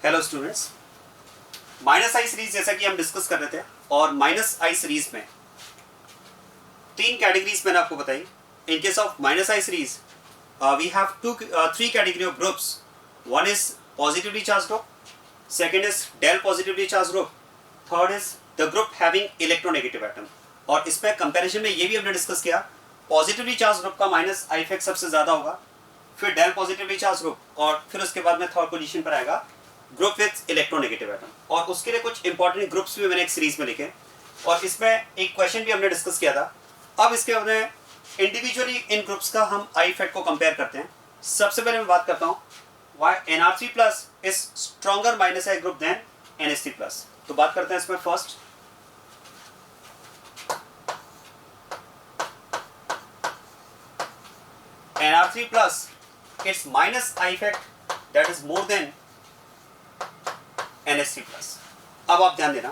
Hello students, minus I series जैसा कि हम डिस्कस कर रहे थे और माइनस आई सीरीज में तीन कैटेगरीज मैंने आपको बताई. In case of minus I series we have three category of groups. One is positively charge group, second is del positively charge group, third is the group having electronegative atom. और इसमें comparison में ये भी हमने discuss किया, positively charge group का minus I effect सबसे ज्यादा होगा, फिर डेल पॉजिटिवली चार्ज ग्रुप और फिर उसके बाद में थर्ड पोजीशन पर आएगा ग्रुप विथ इलेक्ट्रोनेगेटिव एटम. और उसके लिए कुछ इंपॉर्टेंट ग्रुप्स भी मैंने एक सीरीज में लिखे और इसमें एक क्वेश्चन भी हमने डिस्कस किया था. अब इसके बाद में इंडिविजुअली इन ग्रुप्स का हम आई इफेक्ट को कंपेयर करते हैं. सबसे पहले मैं बात करता हूँ why NR3 plus is stronger minus I group than NH3 plus. तो बात करते हैं इसमें first NR3 plus its minus I effect that is more than NH3 plus. अब आप ध्यान देना,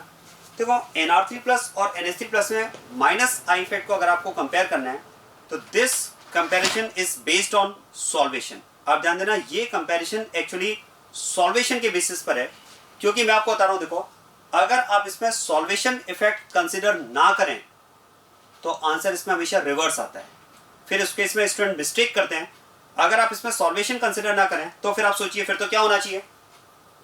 देखो NR3 प्लस और NH3 प्लस में माइनस आई इफेक्ट को अगर आपको कंपेयर करना है तो this comparison is based on solvation. आप ध्यान देना, ये कंपैरिजन एक्चुअली सॉल्वेशन के बेसिस पर है, क्योंकि मैं आपको बता रहा हूं, देखो अगर आप इसमें सॉल्वेशन इफेक्ट कंसिडर ना करें तो आंसर इसमें हमेशा रिवर्स आता है. फिर उस केस में स्टूडेंट मिस्टेक करते हैं. अगर आप इसमें सॉल्वेशन कंसिडर ना करें तो फिर आप सोचिए फिर तो क्या होना चाहिए.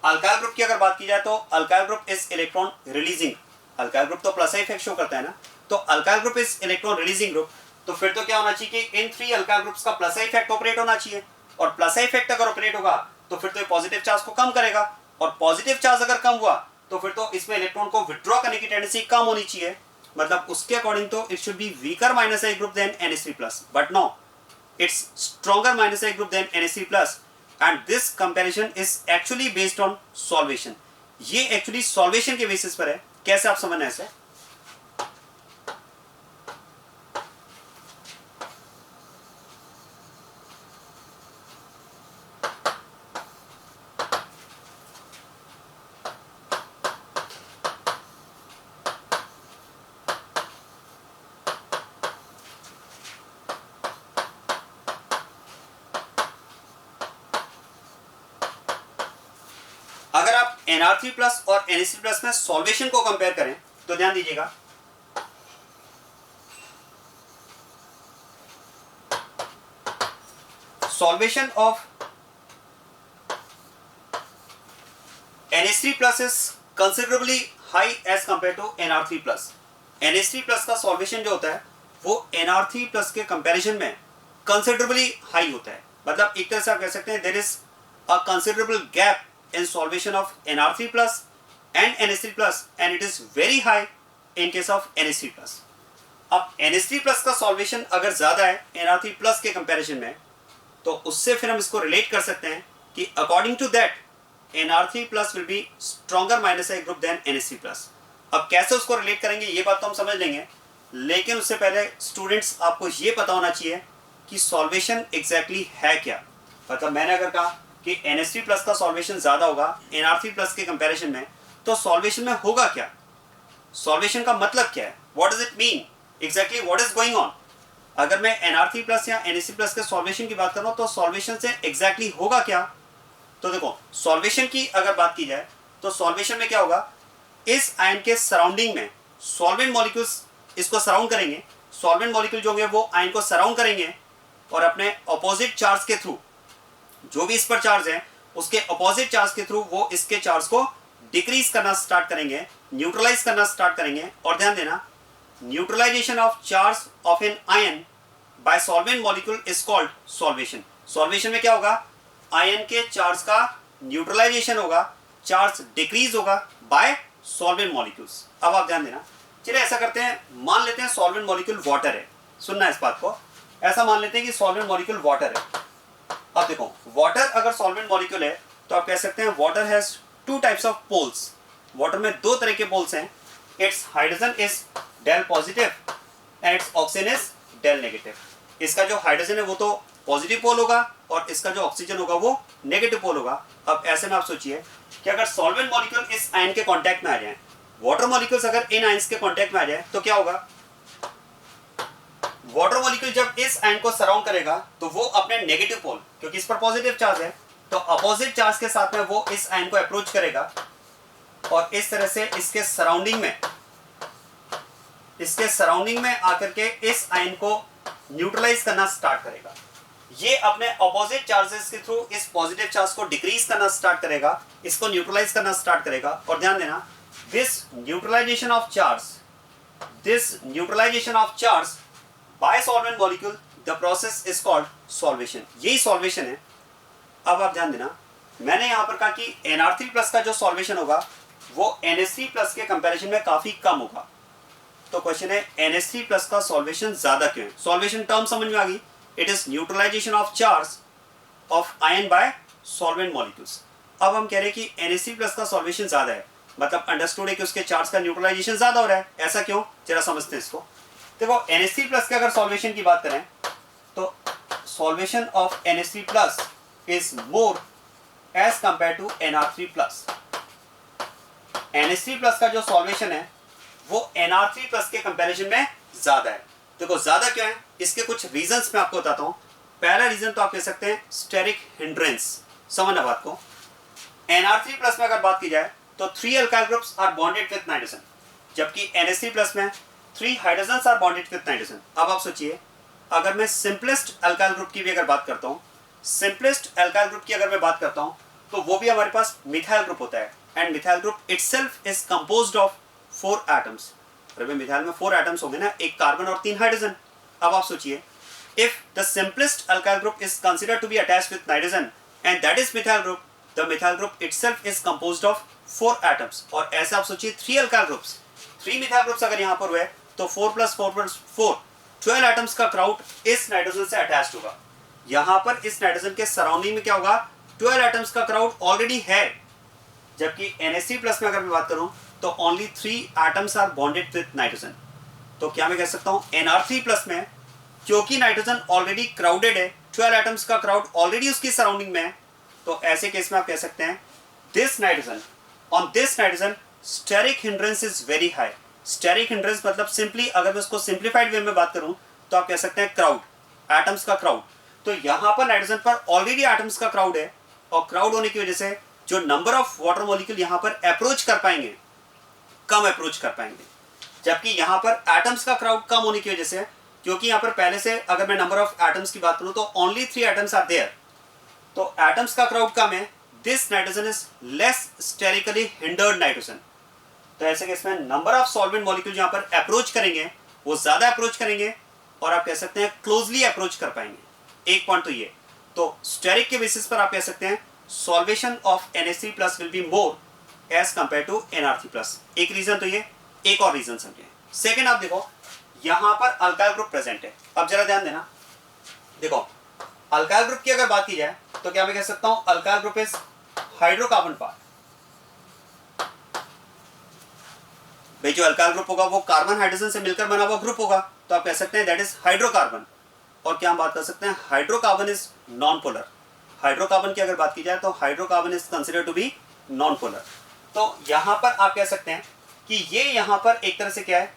अल्काइल ग्रुप की अगर बात की जाए तो alkyl group is electron releasing. Alkyl group तो प्लस आई इफेक्ट शो करता है ना, तो alkyl group is electron releasing group. तो फिर तो क्या होना चाहिए कि इन थ्री अल्काइल ग्रुप्स का प्लस आई इफेक्ट ऑपरेट होना चाहिए. और प्लस आई इफेक्ट अगर ऑपरेट होगा तो फिर तो पॉजिटिव चार्ज को कम करेगा, और पॉजिटिव चार्ज अगर कम हुआ तो फिर तो इसमें इलेक्ट्रॉन को विथड्रॉ करने की टेंडेंसी कम होनी चाहिए. मतलब उसके अकॉर्डिंग तो it should be weaker minus I group than NH3 plus, but no, it's stronger minus I group than NH3 plus and this comparison is actually based on solvation. ये actually solvation के basis पर है. कैसे आप समझना है इसे? अगर आप NR3 प्लस और NH3 प्लस में सॉल्वेशन को कंपेयर करें तो ध्यान दीजिएगा, solvation of NH3 plus is considerably high as compare to NR3 plus. NH3 plus का सॉल्वेशन जो होता है वो NR3 प्लस के कंपैरिजन में कंसिडरेबली हाई होता है. मतलब एक तरह से आप कह सकते हैं there is a considerable gap in solvation of NR3 plus and NH3 plus and it is very high in case of NH3 plus. अब NH3 plus का सॉल्वेशन अगर ज्यादा है NR3 plus के कंपैरिजन में तो उससे फिर हम इसको रिलेट कर सकते हैं कि according to that NR3 plus will be stronger minus I group than NH3 plus. अब कैसे उसको रिलेट करेंगे ये बात तो हम समझ लेंगे, लेकिन उससे पहले स्टूडेंट्स आपको ये पता होना चाहिए कि सॉल्वेशन एग्जैक्टली है क्या. मतलब मैंने अगर कहा कि NH3 प्लस का सॉल्वेशन ज्यादा होगा NR3 प्लस के कंपैरिजन में, तो सॉल्वेशन में होगा क्या, सॉल्वेशन का मतलब क्या है, what does it mean exactly, what is going on. अगर मैं NR3 प्लस या NH3 प्लस के सॉल्वेशन की बात कर रहा हूं तो सॉल्वेशन से एग्जैक्टली होगा क्या. तो देखो सॉल्वेशन की अगर बात की जाए तो सॉल्वेशन में क्या होगा, इस आयन के सराउंडिंग में सॉल्वेंट मॉलिक्यूल्स इसको सराउंड करेंगे. सॉल्वेंट मॉलिक्यूल जो होंगे वो आयन को सराउंड करेंगे और अपने ऑपोजिट चार्ज के थ्रू, जो भी इस पर चार्ज है उसके अपोजिट चार्ज के थ्रू वो इसके चार्ज को डिक्रीज करना स्टार्ट करेंगे, न्यूट्रलाइज करना स्टार्ट करेंगे. और ध्यान देना, neutralisation of charge of an ion by solvent molecule is called solvation. Solvation में क्या होगा, आयन के चार्ज का न्यूट्रलाइजेशन होगा, चार्ज डिक्रीज होगा बाय सॉल्वेंट मॉलिक्यूल्स. अब आप ध्यान देना, चलिए ऐसा करते हैं, मान लेते हैं सॉल्वेंट मॉलिक्यूल वाटर है. सुनना इस बात को, ऐसा मान लेते हैं कि सॉल्वेंट मॉलिक्यूल वाटर है. अब देखो वाटर अगर सॉल्वेंट मॉलिक्यूल है तो आप कह सकते हैं water has two types of poles. Water में दो तरह के पोल्स हैं, its hydrogen is del positive and its oxygen is del negative. इसका जो हाइड्रोजन है वो तो पॉजिटिव पोल होगा और इसका जो ऑक्सीजन होगा वो नेगेटिव पोल होगा. अब ऐसे में आप सोचिए कि अगर सॉल्वेंट मॉलिक्यूल इस आयन के कॉन्टैक्ट में आ जाए, वाटर मॉलिक्यूल्स अगर इन आयंस के कॉन्टैक्ट में आ जाए तो क्या होगा, वाटर मॉलिक्यूल जब इस आयन को सराउंड करेगा तो वो अपने नेगेटिव पोल, क्योंकि इस पर पॉजिटिव चार्ज है, तो अपोजिट चार्ज के साथ में वो इस आयन को अप्रोच करेगा और इस तरह से इसके सराउंडिंग में आकर के इस आयन को न्यूट्रलाइज करना स्टार्ट करेगा। ये अपने अपोजिट चार्जेस के थ्रू इस पॉजिटिव चार्ज को डिक्रीज करना स्टार्ट करेगा, इसको न्यूट्रलाइज करना स्टार्ट करेगा। और ध्यान देना, this neutralisation of charge by solvent molecule, the process is called solvation. यही सॉल्वेशन है। अब आप ध्यान देना, मैंने यहां पर कहा कि NR3+ का जो सॉल्वेशन होगा वो NH3+ के कंपैरिजन में काफी कम होगा। तो क्वेश्चन है NH3+ का सॉल्वेशन ज्यादा क्यों है? सॉल्वेशन टर्म समझ में आ गई। It is neutralisation of charge of ion by solvent molecules. अब हम कह रहे हैं कि NH3+ का सॉल्वेशन ज्यादा है, मतलब अंडरस्टूड है कि उसके चार्ज का न्यूट्रलाइजेशन ज्यादा हो रहा है। ऐसा क्यों, जरा समझते हैं इसको। देखो, NH3+ के अगर सॉल्वेशन की बात करें तो solvation of NH3+ is more as compare to NR3+। NH3+ का जो सॉल्वेशन है वो NR3+ के कंपैरिजन में ज्यादा है। देखो ज्यादा क्यों है, इसके कुछ रीजंस मैं आपको बताता हूं। पहला रीजन तो आप कह सकते हैं स्टेरिक हिंड्रेंस। समझना बात को। NR3+ में अगर बात की जाए तो 3 alkyl groups are bonded with nitrogen, जबकि NH3+ में 3 hydrogens are bonded with nitrogen. अब आप सोचिए, अगर मैं सिंपलेस्ट अल्काइल ग्रुप की भी अगर बात करता हूं, तो वो भी हमारे पास मिथाइल ग्रुप होता है। And methyl group itself is composed of 4 atoms. अरे मिथाइल में 4 एटम्स होंगे ना, एक कार्बन और 3 हाइड्रोजन। अब आप सोचिए, if the simplest alkyl group is considered to be attached with nitrogen and that is methyl group, the methyl group itself is composed of 4 atoms. और ऐसा आप सोचिए 3 अल्काइल ग्रुप्स, 3 मिथाइल ग्रुप्स अगर यहां पर हुए तो 4 + 4 + 4 12 एटम्स का क्राउड इस नाइट्रोजन से अटैच्ड होगा। यहां पर इस नाइट्रोजन के सराउंडिंग में क्या होगा, 12 एटम्स का क्राउड ऑलरेडी है। जबकि NH3+ में अगर मैं बात करूं तो only 3 atoms are bonded with nitrogen. तो क्या मैं कह सकता हूं, NR3+ में क्योंकि नाइट्रोजन ऑलरेडी क्राउडेड है, 12 एटम्स का क्राउड ऑलरेडी उसकी सराउंडिंग में है, तो ऐसे केस में आप कह सकते हैं this nitrogen steric hindrance is very high. Steric hindrance मतलब सिंपली अगर मैं उसको सिंप्लीफाइड वे में बात करूं तो आप कह सकते हैं क्राउड, एटम्स का क्राउड। तो यहां पर नाइट्रोजन पर ऑलरेडी एटम्स का क्राउड है, और क्राउड होने की वजह से जो नंबर ऑफ वाटर मॉलिक्यूल यहां पर अप्रोच कर पाएंगे, कम अप्रोच कर पाएंगे। जबकि यहां पर एटम्स का क्राउड कम होने की वजह से, क्योंकि यहां पर पहले से अगर मैं नंबर ऑफ एटम्स की बात करूं तो ओनली 3 एटम्स आर देयर, तो एटम्स का क्राउड कम है। This nitrogen is less sterically hindered nitrogen. तो ऐसे केस में नंबर ऑफ सॉल्वेंट मॉलिक्यूल यहां पर अप्रोच करेंगे वो ज्यादा अप्रोच करेंगे, और आप कह सकते हैं क्लोजली अप्रोच कर पाएंगे। एक पॉइंट तो ये, तो स्टेरिक के बेसिस पर आप कह सकते हैं solvation of NH3+ will be more as compare to NR3+। एक रीजन तो ये, एक और रीजन समझे। सेकंड, आप देखो यहां पर अल्काइल ग्रुप प्रेजेंट है। अब जरा ध्यान देना, देखो अल्काइल ग्रुप की अगर बात की जाए तो क्या मैं कह सकता हूं alkyl group is hydrocarbon part. भाई जो अल्काइल ग्रुप होगा वो कार्बन हाइड्रोजन से मिलकर बना हुआ ग्रुप होगा, तो आप कह सकते हैं दैट इज हाइड्रोकार्बन। और क्या हम बात कर सकते हैं, hydrocarbon is non polar. Hydrocarbon की अगर बात की जाए तो hydrocarbon is considered to be non polar. तो यहां पर आप कह सकते हैं कि ये यहां पर एक तरह से क्या है,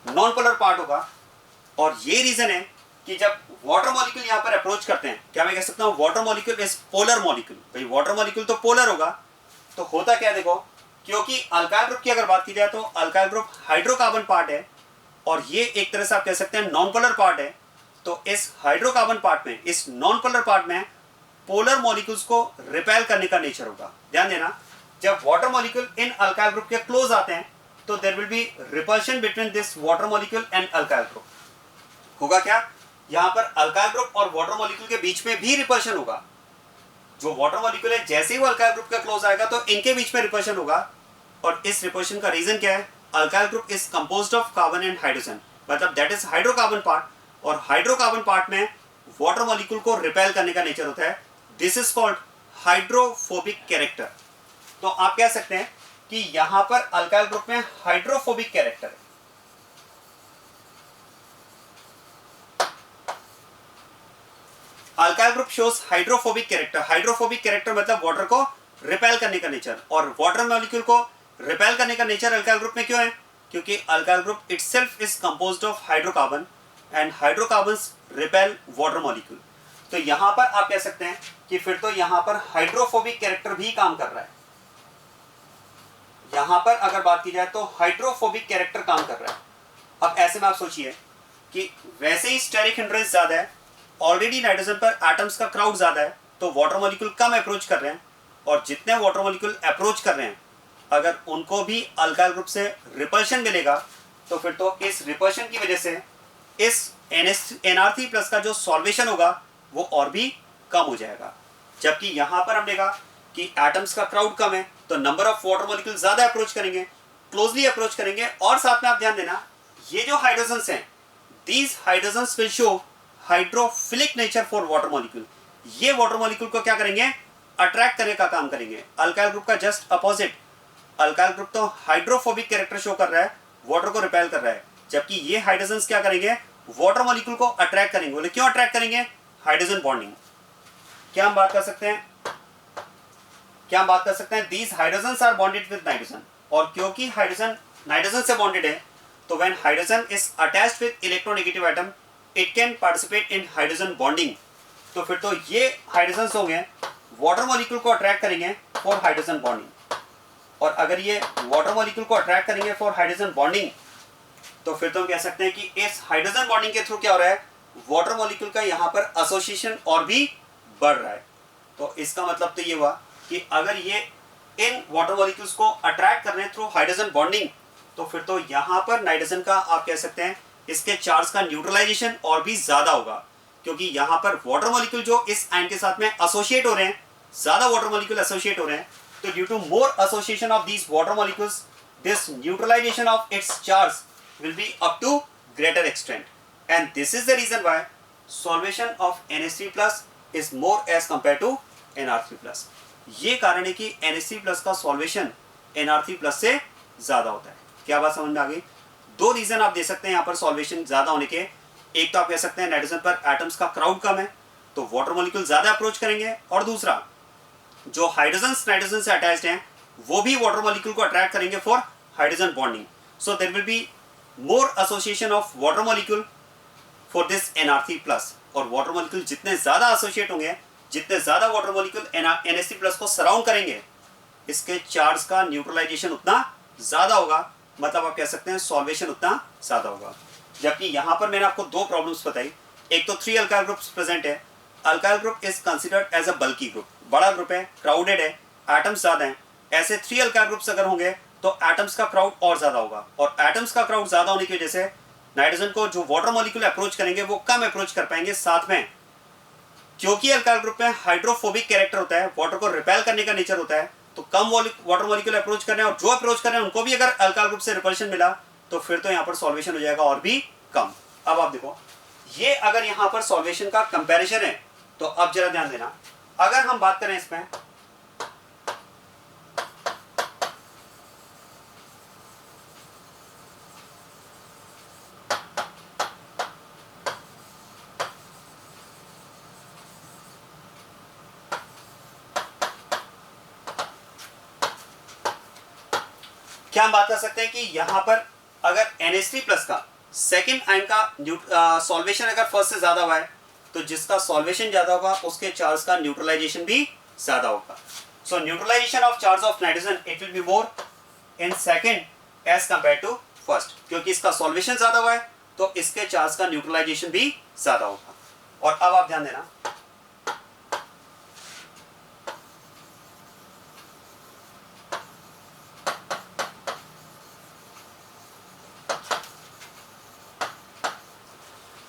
नॉन पोलर पार्ट होगा। और ये रीजन है कि जब वाटर मॉलिक्यूल यहां पर अप्रोच करते हैं, क्या मैं कह सकता हूं water molecule is polar molecule. भाई वाटर मॉलिक्यूल तो पोलर होगा, तो होता क्या देखो, क्योंकि अल्काइल ग्रुप की अगर बात की जाए तो अल्काइल ग्रुप हाइड्रोकार्बन पार्ट है और ये एक तरह से आप कह सकते हैं नॉन पोलर पार्ट है। तो इस हाइड्रोकार्बन पार्ट में, इस नॉन पोलर पार्ट में पोलर मॉलिक्यूल्स को रिपेल करने का नेचर होगा। ध्यान देना, जब वाटर मॉलिक्यूल इन अल्काइल ग्रुप के क्लोज आते हैं तो there will be repulsion between this water molecule and alkyl group. होगा क्या, यहां पर अल्काइल ग्रुप और वाटर मॉलिक्यूल के बीच में भी रिपल्शन होगा। जो वाटर मॉलिक्यूल है जैसे ही वो अल्काइल ग्रुप के क्लोज आएगा तो इनके बीच में रिपल्शन होगा। और इस रिपल्शन का रीजन क्या है, alkyl group is composed of carbon and hydrogen, मतलब दैट इज हाइड्रोकार्बन पार्ट। और हाइड्रोकार्बन पार्ट में वाटर मॉलिक्यूल को रिपेल करने का नेचर होता है। This is called hydrophobic character. तो आप कह सकते हैं कि यहां पर अल्काइल ग्रुप में हाइड्रोफोबिक कैरेक्टर है। Alkyl group shows hydrophobic character. Hydrophobic character मतलब वाटर को रिपेल करने का नेचर, और वाटर मॉलिक्यूल को रिपेल करने का नेचर अल्काइल ग्रुप में क्यों है, क्योंकि alkyl group itself is composed of hydrocarbon and hydrocarbons repel water molecule. तो यहां पर आप कह सकते हैं कि फिर तो यहां पर हाइड्रोफोबिक कैरेक्टर भी काम कर रहा है। यहां पर अगर बात की जाए तो हाइड्रोफोबिक कैरेक्टर काम कर रहा है। अब ऐसे में आप सोचिए कि वैसे ही स्टेरिक हिंड्रेंस ज्यादा है, ऑलरेडी नाइट्रोजन पर एटम्स का क्राउड ज्यादा है, तो वाटर मॉलिक्यूल कम अप्रोच कर रहे हैं, और जितने वाटर मॉलिक्यूल अप्रोच कर रहे हैं अगर उनको भी अल्काइल ग्रुप से रिपल्शन मिलेगा, तो फिर तो इस रिपल्शन की वजह से इस NR3+ का जो सॉल्वेशन होगा वो और भी कम हो जाएगा। जबकि यहां पर हमने कहा कि एटम्स का क्राउड कम है, तो नंबर ऑफ वाटर मॉलिक्यूल ज्यादा अप्रोच करेंगे, क्लोजली अप्रोच करेंगे, और साथ में आप ध्यान देना ये जो हाइड्रोजन्स हैं, these hydrogens will show hydrophilic nature for water molecule. ये वाटर मॉलिक्यूल को क्या करेंगे, अट्रैक्ट करने का काम करेंगे। अल्काइल ग्रुप का जस्ट अपोजिट, अल्काइल ग्रुप तो हाइड्रोफोबिक कैरेक्टर शो कर रहा है, वाटर को रिपेल कर रहा है, जबकि ये हाइड्रोजन्स क्या करेंगे, वाटर मॉलिक्यूल को अट्रैक्ट करेंगे। बोले क्यों अट्रैक्ट करेंगे, हाइड्रोजन बॉन्डिंग। क्या हम बात कर सकते हैं, these hydrogens are bonded with nitrogen, और क्योंकि हाइड्रोजन नाइट्रोजन से बॉन्डेड है, तो when hydrogen is attached with electronegative atom it can participate in hydrogen bonding. तो फिर तो ये हाइड्रोजन्स होंगे वाटर मॉलिक्यूल को अट्रैक्ट करेंगे फॉर हाइड्रोजन बॉन्डिंग, और अगर ये वाटर मॉलिक्यूल को अट्रैक्ट करेंगे फॉर हाइड्रोजन बॉन्डिंग, तो फिर तो हम कह सकते हैं कि इस हाइड्रोजन बॉन्डिंग के थ्रू क्या हो रहा है, वाटर मॉलिक्यूल का यहाँ पर एसोसिएशन और भी बढ़ रहा है। तो इसका मतलब तो ये हुआ कि अगर ये इन वाटर मॉलिक्यूल्स को अट्रैक्ट कर रहे हैं थ्रू हाइड्रोजन बॉन्डिंग, तो फिर तो यहाँ पर नाइट्रोजन का आप कह सकते हैं इसके चार्ज का न्यूट्रलाइजेशन और भी ज्यादा होगा, क्योंकि यहाँ पर वाटर मॉलिक्यूल जो इस आयन के साथ में एसोसिएट हो रहे हैं, ज्यादा वाटर मॉलिक्यूल एसोसिएट हो रहे हैं, तो due to more association of these water molecules this neutralisation of its charge will be up to greater extent, and this is the reason why solvation of NH3+ is more as compared to NR3+। ये कारण है कि NH3+ का solvation NR3+ से ज्यादा होता है। क्या बात समझ में आ गई? दो रीजन आप दे सकते हैं यहाँ पर सॉल्वेशन ज्यादा होने के। एक तो आप कह सकते हैं नाइट्रोजन पर एटम्स का क्राउड कम है, तो वाटर मॉलिक्यूल ज्यादा अप्रोच करेंगे, और दूसरा जो हाइड्रोजन्स नाइट्रोजन से अटैच्ड हैं वो भी वाटर मॉलिक्यूल को अट्रैक्ट करेंगे for hydrogen bonding. So there will be more association of water molecule for this NR3+, और water molecule जितने ज्यादा associate होंगे, जितने ज्यादा water molecule NH3+ को सराउंड करेंगे, इसके चार्ज का न्यूट्रलाइजेशन उतना ज्यादा होगा, मतलब आप कह सकते हैं सॉल्वेशन उतना ज्यादा होगा। जबकि यहाँ पर मैंने आपको दो प्रॉब्लम्स बताई, एक तो 3 अल्काइल ग्रुप्स प्रेजेंट है, alkyl group is considered as a bulky group, बड़ा ग्रुप है, क्राउडेड है, एटम्स ज्यादा हैं, ऐसे 3 अल्काइल ग्रुप्स अगर होंगे तो एटम्स का क्राउड और ज्यादा होगा, और एटम्स का क्राउड ज्यादा होने की वजह से नाइट्रोजन को जो वाटर मॉलिक्यूल अप्रोच करेंगे वो कम अप्रोच कर पाएंगे। साथ में क्योंकि अल्काइल ग्रुप में हाइड्रोफोबिक कैरेक्टर होता है, वाटर को रिपेल करने का नेचर होता है, तो कम वाटर मॉलिक्यूल अप्रोच कर रहे हैं, और जो अप्रोच कर रहे हैं उनको भी अगर अल्काइल ग्रुप से रिपल्शन मिला, तो फिर तो यहाँ पर सॉल्वेशन हो जाएगा और भी कम। अब आप देखो, ये अगर यहाँ पर सॉल्वेशन का कंपेरिजन है, तो अब जरा ध्यान देना, अगर हम बात करें इसमें क्या हम बात कर सकते हैं कि यहां पर अगर NH3+ का सेकेंड आयन का सॉल्वेशन अगर फर्स्ट से ज्यादा हुआ है, तो जिसका सॉल्वेशन ज्यादा होगा उसके चार्ज का न्यूट्रलाइजेशन भी ज्यादा होगा। So neutralisation of charge of nitrogen it will be more in second as compare to first, क्योंकि इसका सॉल्वेशन ज्यादा हुआ है तो इसके चार्ज का न्यूट्रलाइजेशन भी ज्यादा होगा। और अब आप ध्यान देना,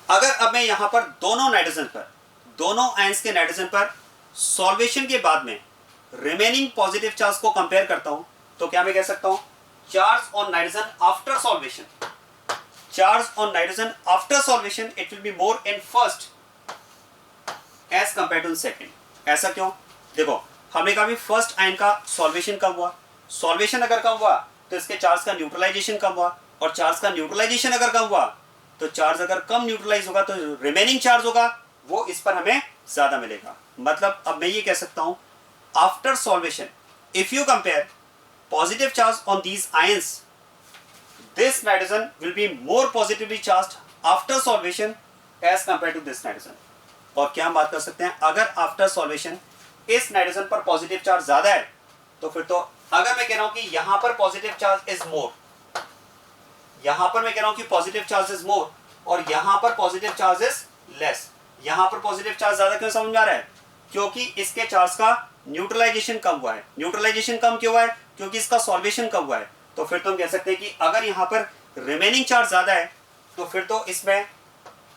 अगर अब मैं यहां पर दोनों आयंस के नाइट्रोजन पर सॉल्वेशन के बाद में रिमेनिंग पॉजिटिव चार्ज को कंपेयर करता हूं, तो क्या मैं कह सकता हूं charge on nitrogen after solvation, it will be more in first as compare to second. ऐसा क्यों? देखो, हमने कहा भी फर्स्ट आयन का सॉल्वेशन कम हुआ, सॉल्वेशन अगर कम हुआ तो इसके चार्ज का न्यूट्रलाइजेशन कम हुआ, और चार्ज का न्यूट्रलाइजेशन अगर कम हुआ तो चार्ज अगर कम न्यूट्रलाइज होगा तो रिमेनिंग चार्ज होगा वो इस पर हमें ज्यादा मिलेगा। मतलब अब मैं ये कह सकता हूं after solvation if you compare positive charge on these ions, this nitrogen will be more positively charged after solvation as compare to this nitrogen. और क्या हम बात कर सकते हैं, अगर आफ्टर सॉल्वेशन इस नाइट्रोजन पर पॉजिटिव चार्ज ज्यादा है तो फिर तो, अगर मैं कह रहा हूं कि यहां पर पॉजिटिव चार्ज इज मोर, यहां पर मैं कह रहा हूं कि पॉजिटिव चार्ज इज मोर और यहां पर पॉजिटिव चार्ज इज लेस, यहां पर पॉजिटिव चार्ज ज्यादा क्यों समझ में आ रहा है, क्योंकि इसके चार्ज का न्यूट्रलाइजेशन कम हुआ है। न्यूट्रलाइजेशन कम क्यों हुआ है, क्योंकि इसका सॉल्वेशन कम हुआ है। तो फिर तो हम कह सकते हैं कि अगर यहां पर रिमेनिंग चार्ज ज्यादा है तो फिर तो इसमें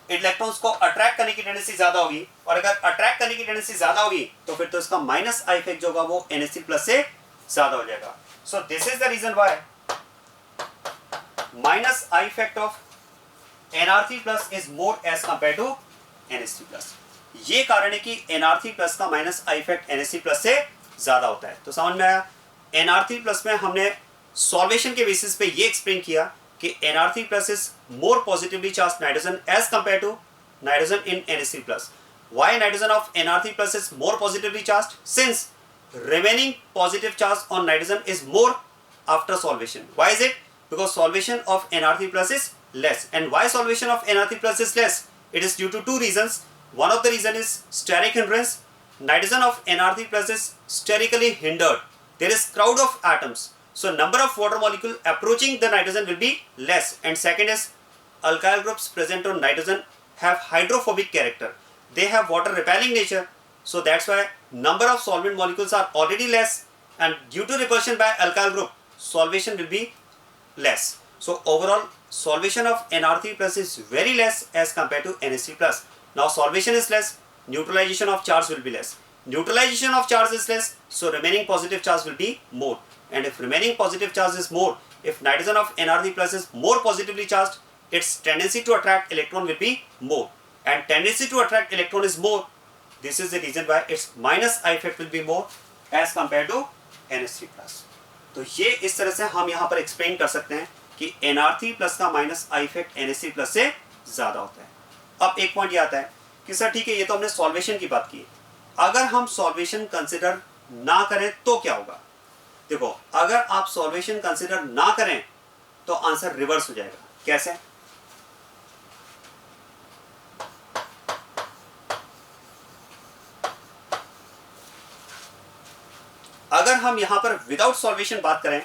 इलेक्ट्रॉन्स को अट्रैक्ट करने की टेंडेंसी ज्यादा होगी, और अगर अट्रैक्ट करने की टेंडेंसी ज्यादा होगी तो फिर तो इसका माइनस आई इफेक्ट जो होगा वो NH3+ से ज्यादा हो जाएगा। So this is the reason why minus I effect of Nr3+ is more as compare to NH3+। ये कारण है कि Nr3+ का माइनस आई इफेक्ट NH3+ से ज्यादा होता है। तो समझ में आया, Nr3+ में हमने सॉल्वेशन के बेसिस पे ये एक्सप्लेन किया कि Nr3+ is more positively charged nitrogen as compared to nitrogen in NH3+. Why nitrogen of Nr3+ is more positively charged? Since remaining positive charge on nitrogen is more after solvation. Why is it? Because solvation of Nr3+ is less. And why solvation of Nr3+ is less? It is due to two reasons. One of the reason is steric hindrance. Nitrogen of Nr3+ is sterically hindered. There is crowd of atoms. So number of water molecule approaching the nitrogen will be less. And second is alkyl groups present on nitrogen have hydrophobic character. They have water repelling nature. So that's why number of solvent molecules are already less, and due to repulsion by alkyl group, solvation will be less. So overall solvation of Nr3+ is very less as compared to NH3+. Now solvation is less, neutralization of charge will be less. Neutralization of charge is less, so remaining positive charge will be more. And if remaining positive charge is more, if nitrogen of Nr3+ is more positively charged, its tendency to attract electron will be more. And tendency to attract electron is more. This is the reason why its minus I effect will be more as compared to NH3+. तो ये इस तरह से हम यहाँ पर explain कर सकते हैं कि Nr3+ का माइनस I effect NH3+ से ज़्यादा होता है। अब एक पॉइंट ये आता है कि सर ठीक है, ये तो हमने सॉल्वेशन की बात की, अगर हम सॉल्वेशन कंसिडर ना करें तो क्या होगा। देखो, अगर आप सॉल्वेशन कंसिडर ना करें तो आंसर रिवर्स हो जाएगा। कैसे? अगर हम यहां पर विदाउट सॉल्वेशन बात करें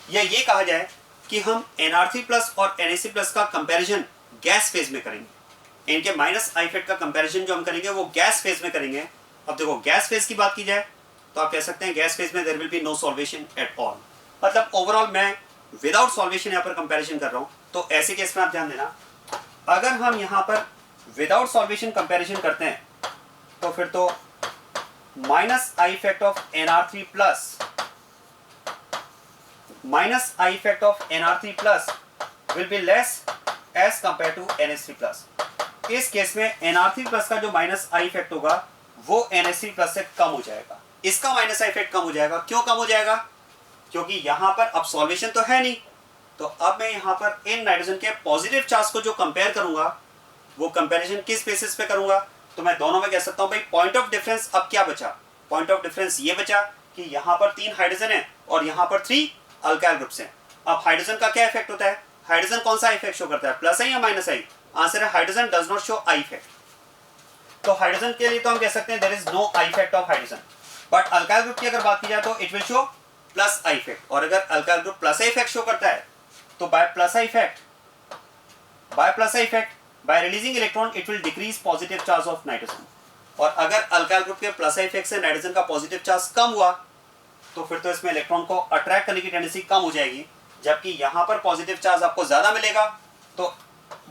या ये कहा जाए कि हम Nr3+ और NH3+ का कंपैरिजन गैस फेज में करेंगे, इनके माइनस आई इफेक्ट का कंपैरिजन जो हम करेंगे वो गैस फेज में करेंगे। अब देखो, गैस फेज की बात की जाए तो आप कह सकते हैं गैस फेज में there will be no solvation at all, मतलब ओवरऑल मैं विदाउट सॉल्वेशन यहाँ पर कंपैरिजन कर रहा हूँ। तो ऐसे केस में आप ध्यान देना, अगर हम यहाँ पर विदाउट सॉल्वेशन कंपैरिजन करते हैं तो फिर तो minus I effect of Nr3+ minus I effect of Nr3+ will be less as compared to NH3+. इस केस में Nr3+ का जो माइनस आई इफेक्ट होगा वो NH3+ से कम हो जाएगा। इसका माइनस आई इफेक्ट कम हो जाएगा। क्यों कम हो जाएगा? क्योंकि यहाँ पर अब सॉल्वेशन तो है नहीं, तो अब मैं यहाँ पर इन नाइट्रोजन के पॉजिटिव चार्ज को जो कंपेयर करूंगा वो कंपैरिजन किस बेसिस पे करूंगा, तो मैं दोनों में कह सकता हूँ भाई पॉइंट ऑफ डिफरेंस अब क्या बचा, पॉइंट ऑफ डिफरेंस ये बचा कि यहाँ पर 3 हाइड्रोजन है और यहाँ पर 3 अल्काइल ग्रुप्स हैं। अब हाइड्रोजन का क्या इफेक्ट होता है, हाइड्रोजन कौन सा इफेक्ट शो करता है, प्लस आई या माइनस आई? आंसर है hydrogen does not show I effect. तो हाइड्रोजन के लिए तो हम कह सकते हैं there is no I effect of hydrogen, but alkyl group की अगर बात की जाए तो it will show plus I effect. और अगर alkyl group plus I effect show करता है तो by plus I effect by releasing electron it will decrease positive charge of nitrogen. और अगर अल्काइल ग्रुप के प्लस आई इफेक्ट से nitrogen का पॉजिटिव चार्ज कम हुआ तो फिर तो इसमें इलेक्ट्रॉन को अट्रैक्ट करने की टेंडेंसी कम हो जाएगी, जबकि यहाँ पर पॉजिटिव चार्ज आपको ज्यादा मिलेगा तो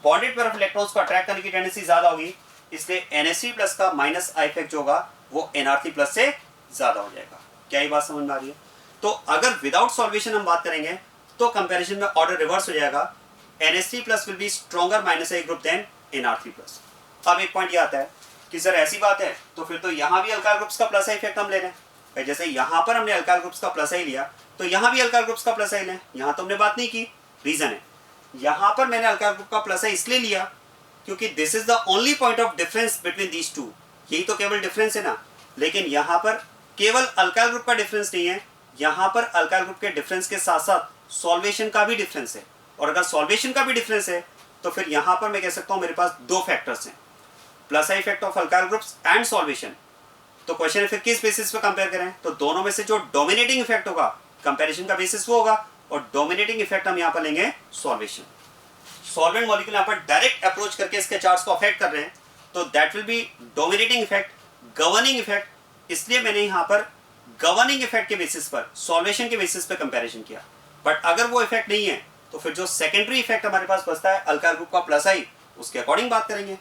बॉन्डेड पेयर ऑफ इलेक्ट्रॉन्स को अट्रैक्ट करने की टेंडेंसी ज्यादा होगी, इसलिए NH3+ का माइनस आई इफेक्ट जो होगा वो Nr3+ से ज्यादा हो जाएगा। क्या ये बात समझ में आ रही है? तो अगर विदाउट सॉल्वेशन हम बात करेंगे तो कंपैरिजन में ऑर्डर रिवर्स हो जाएगा, NH3+ will be stronger minus I group than Nr3+। अब एक पॉइंट ये आता है कि सर ऐसी बात है तो फिर तो यहाँ भी अल्काइल ग्रुप्स का प्लस आई इफेक्ट हम ले रहे हैं, जैसे यहाँ पर हमने अल्काइल ग्रुप्स का प्लस आई लिया तो यहाँ भी अल्काइल ग्रुप्स का प्लस आई लें। यहाँ तो हमने बात नहीं की, रीजन है यहाँ पर मैंने अल्काइल ग्रुप का प्लस आई इसलिए लिया क्योंकि this is the only point of difference between these two, यही तो केवल डिफरेंस है ना। लेकिन यहाँ पर केवल अल्काइल ग्रुप का डिफरेंस नहीं है, यहाँ पर अल्काइल ग्रुप के डिफरेंस के साथ साथ सॉल्वेशन का भी डिफरेंस है, और अगर सॉल्वेशन का भी डिफरेंस है तो फिर यहाँ पर मैं कह सकता हूँ मेरे पास दो फैक्टर्स हैं, plus I effect of alkyl groups and solvation. तो क्वेश्चन है फिर किस बेसिस पे कंपेयर करें, तो दोनों में से जो डोमिनेटिंग इफेक्ट होगा कंपैरिजन का बेसिस वो होगा, और डोमिनेटिंग इफेक्ट हम यहाँ पर लेंगे सॉल्वेशन। सॉल्वेंट मॉलिक्यूल यहाँ पर डायरेक्ट अप्रोच करके इसके चार्ज को अफेक्ट कर रहे हैं, तो that will be dominating effect, governing effect. इसलिए मैंने यहाँ पर गवर्निंग इफेक्ट के बेसिस पर, सॉल्वेशन के बेसिस पर कंपैरिजन किया। बट अगर वो इफेक्ट नहीं है तो फिर जो सेकेंडरी इफेक्ट हमारे पास बचता है अल्काइल ग्रुप का प्लस आई, उसके अकॉर्डिंग बात करेंगे।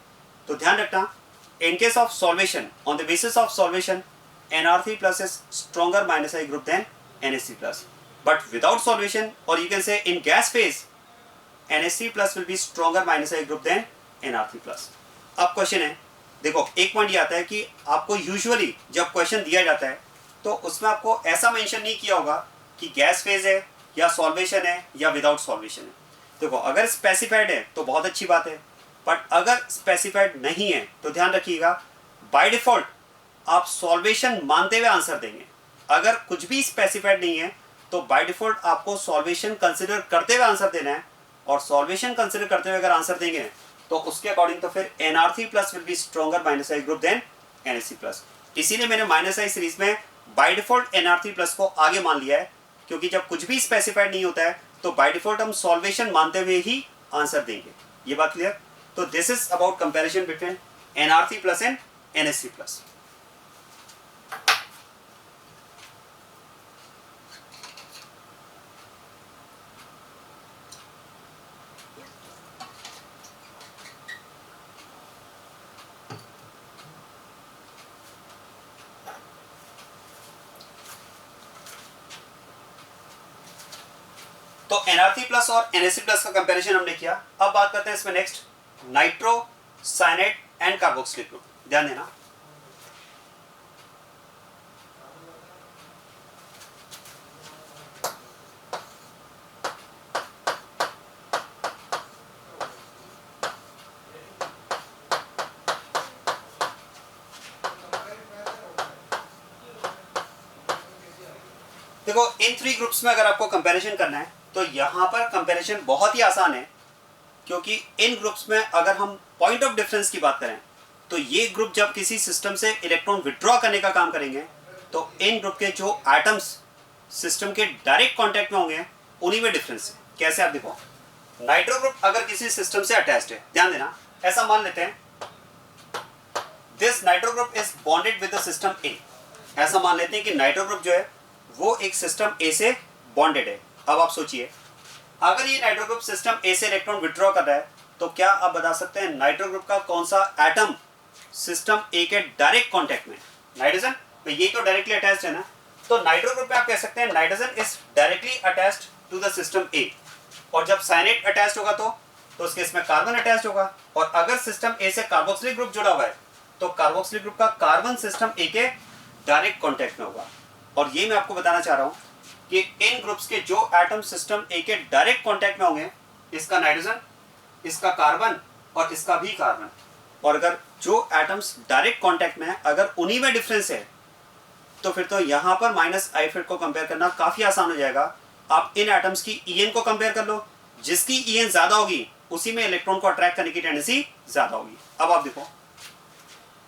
तो ध्यान रखना, इन case of solvation, on the basis of solvation, NR3+ is stronger minus I group than NH3+. But without solvation, or you can say in gas phase, NH3+ will be stronger minus I group than NR3+. अब question है, देखो एक point ये आता है कि आपको usually जब क्वेश्चन दिया जाता है तो उसमें आपको ऐसा मेंशन नहीं किया होगा कि गैस फेज है या सॉल्वेशन है या विदाउट सॉल्वेशन है। देखो अगर स्पेसिफाइड है तो बहुत अच्छी बात है, बट अगर स्पेसिफाइड नहीं है तो ध्यान रखिएगा बाय डिफॉल्ट आप सॉल्वेशन मानते हुए आंसर देंगे। अगर कुछ भी स्पेसिफाइड नहीं है तो बाय डिफॉल्ट आपको सॉल्वेशन कंसिडर करते हुए आंसर देना है, और सॉल्वेशन कंसिडर करते हुए अगर आंसर देंगे तो उसके अकॉर्डिंग तो फिर NR3+ will be stronger minus I group than NH3+। इसीलिए मैंने माइनस आई सीरीज में बाय डिफॉल्ट NR3+ को आगे मान लिया है, क्योंकि जब कुछ भी स्पेसिफाइड नहीं होता है तो बाय डिफॉल्ट हम सॉल्वेशन मानते हुए ही आंसर देंगे। ये बात क्लियर? तो this is about comparison between NR3+ and NH3+। तो NR3+ और NH3+ का कंपैरिजन हमने किया। अब बात करते हैं इसमें next nitro, cyanide and carboxylic group. ध्यान देना, देखो इन थ्री ग्रुप्स में अगर आपको कंपैरिजन करना है तो यहाँ पर कंपैरिजन बहुत ही आसान है, क्योंकि इन ग्रुप्स में अगर हम पॉइंट ऑफ डिफरेंस की बात करें तो ये ग्रुप जब किसी सिस्टम से इलेक्ट्रॉन विड्रॉ करने का काम करेंगे तो इन ग्रुप के जो एटम्स सिस्टम के डायरेक्ट कांटेक्ट में होंगे उन्हीं में डिफरेंस है। कैसे? आप देखो, नाइट्रो ग्रुप अगर किसी सिस्टम से अटैच्ड है, ध्यान देना, ऐसा मान लेते हैं this nitro group is bonded with the system A. ऐसा मान लेते हैं कि नाइट्रो ग्रुप जो है वो एक सिस्टम ए से बॉन्डेड है। अब आप सोचिए, अगर ये नाइट्रो ग्रुप सिस्टम ए से इलेक्ट्रॉन विड्रॉ कर रहा है तो क्या आप बता सकते हैं नाइट्रो ग्रुप का कौन सा एटम सिस्टम ए के डायरेक्ट कांटेक्ट में? नाइट्रोजन, तो ये तो डायरेक्टली अटैच्ड है ना। तो नाइट्रो ग्रुप पे आप कह सकते हैं nitrogen is directly attached to the system A, और जब साइनाइड अटैच्ड होगा तो उस केस में कार्बन अटैच्ड होगा, और अगर सिस्टम ए से कार्बोक्सिलिक ग्रुप जुड़ा हुआ है तो कार्बोक्सिलिक ग्रुप का कार्बन सिस्टम ए के डायरेक्ट कांटेक्ट में होगा। और ये मैं आपको बताना चाह रहा हूं कि इन ग्रुप्स के जो एटम सिस्टम ए के डायरेक्ट कांटेक्ट में होंगे, इसका नाइट्रोजन, इसका कार्बन और इसका भी कार्बन, और अगर जो एटम्स डायरेक्ट कांटेक्ट में है अगर उन्हीं में डिफरेंस है तो फिर तो यहां पर माइनस आई इफेक्ट को कंपेयर करना काफी आसान हो जाएगा। आप इन एटम्स की EN को कंपेयर कर लो, जिसकी EN ज्यादा होगी उसी में इलेक्ट्रॉन को अट्रैक्ट करने की टेंडेंसी ज्यादा होगी। अब आप देखो,